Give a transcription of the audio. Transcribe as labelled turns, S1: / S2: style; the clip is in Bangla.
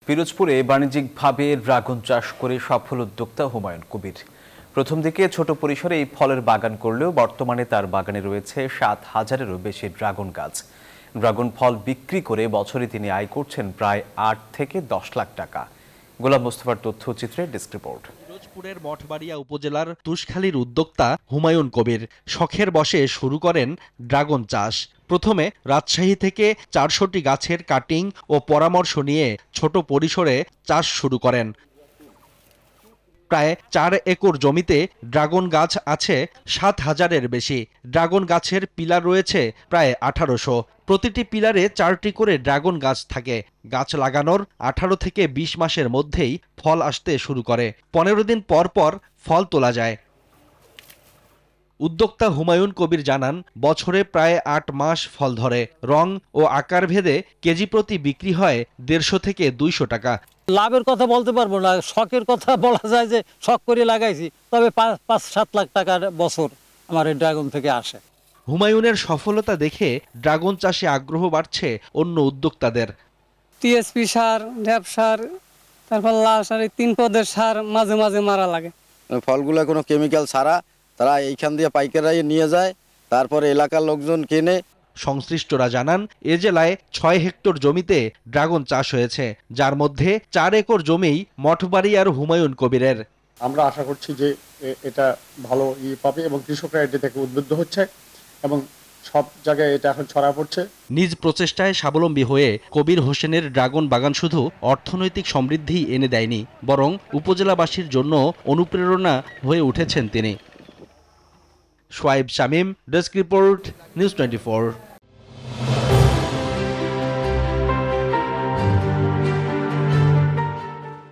S1: পিরোজপুরে বাণিজ্যিকভাবে ড্রাগন চাষ করে সফল উদ্যোক্তা হুমায়ুন কবির। প্রথম দিকে ছোট পরিসরে এই ফলের বাগান করলেও বর্তমানে তার বাগানে রয়েছে ৭,০০০-এরও বেশি ড্রাগন গাছ। ড্রাগন ফল বিক্রি করে বছরে তিনি আয় করছেন প্রায় ৮ থেকে ১০ লাখ টাকা। গোলাম মোস্তফার তথ্যচিত্রে ডেস্ক রিপোর্ট।
S2: পিরোজপুরের মঠবাড়িয়া উপজেলার তুষখালীর উদ্যোক্তা হুমায়ুন কবির শখের বশে শুরু করেন ড্রাগন চাষ। প্রথমে রাজশাহী থেকে ৪০০টি গাছের কাটিং ও পরামর্শ নিয়ে ছোট পরিসরে চাষ শুরু করেন। প্রায় ৪ একর জমিতে ড্রাগন গাছ আছে ৭,০০০-এর বেশি। ড্রাগন গাছের পিলার রয়েছে প্রায় ১৮০০। প্রতিটি পিলারে ৪টি করে ড্রাগন গাছ থাকে। গাছ লাগানোর ১৮ থেকে ২০ মাসের মধ্যেই ফল আসতে শুরু করে। ১৫ দিন পর পর ফল তোলা যায়। উদ্যোক্তা হুমায়ুন কবির জানান, বছরে প্রায় ৮ মাস ফল ধরে। রং ও আকার ভেদে কেজি প্রতি বিক্রি হয় ১৫০ থেকে ২০০ টাকা।
S3: লাভের কথা বলতে পারবো না, শখের কথা বলা যায় যে শখ করে লাগাইছি, তবে ৫-৭ লাখ টাকার বছর আমার এই ড্রাগন থেকে আসে।
S2: হুমায়ুনের সফলতা দেখে ড্রাগন চাষে আগ্রহ বাড়ছে অন্য উদ্যোক্তাদের।
S4: টিএসপি সার, ঢ্যাপ সার, তারপর লাল সার, এই ৩ পদের সার মাঝে মাঝে মারা লাগে।
S5: ফলগুলো কোনো কেমিক্যাল ছাড়া তারা এইখান দিয়ে পাইকারি নিয়ে যায়, তারপরে এলাকার লোকজন কেনে।
S2: সংশ্লিষ্টরা জানান, এ জেলায় ৬ হেক্টর জমিতে ড্রাগন চাষ হয়েছে, যার মধ্যে ৪ একর জমি মঠবাড়িয়ার হুমায়ুন কবিরের।
S6: আমরা আশা করছি যে এটা ভালো পাবে এবং কৃষকরা এটি থেকে উদ্বুদ্ধ হচ্ছে এবং সব জায়গায় এটা এখন ছড়া পড়ছে।
S2: নিজ প্রচেষ্টায় স্বাবলম্বী হয়ে কবির হোসেনের ড্রাগন বাগান শুধু অর্থনৈতিক সমৃদ্ধি এনে দেয়নি, বরং উপজেলাবাসীর জন্য অনুপ্রেরণা হয়ে উঠেছেন তিনি। Shoaib Shamim, desk report, news 24।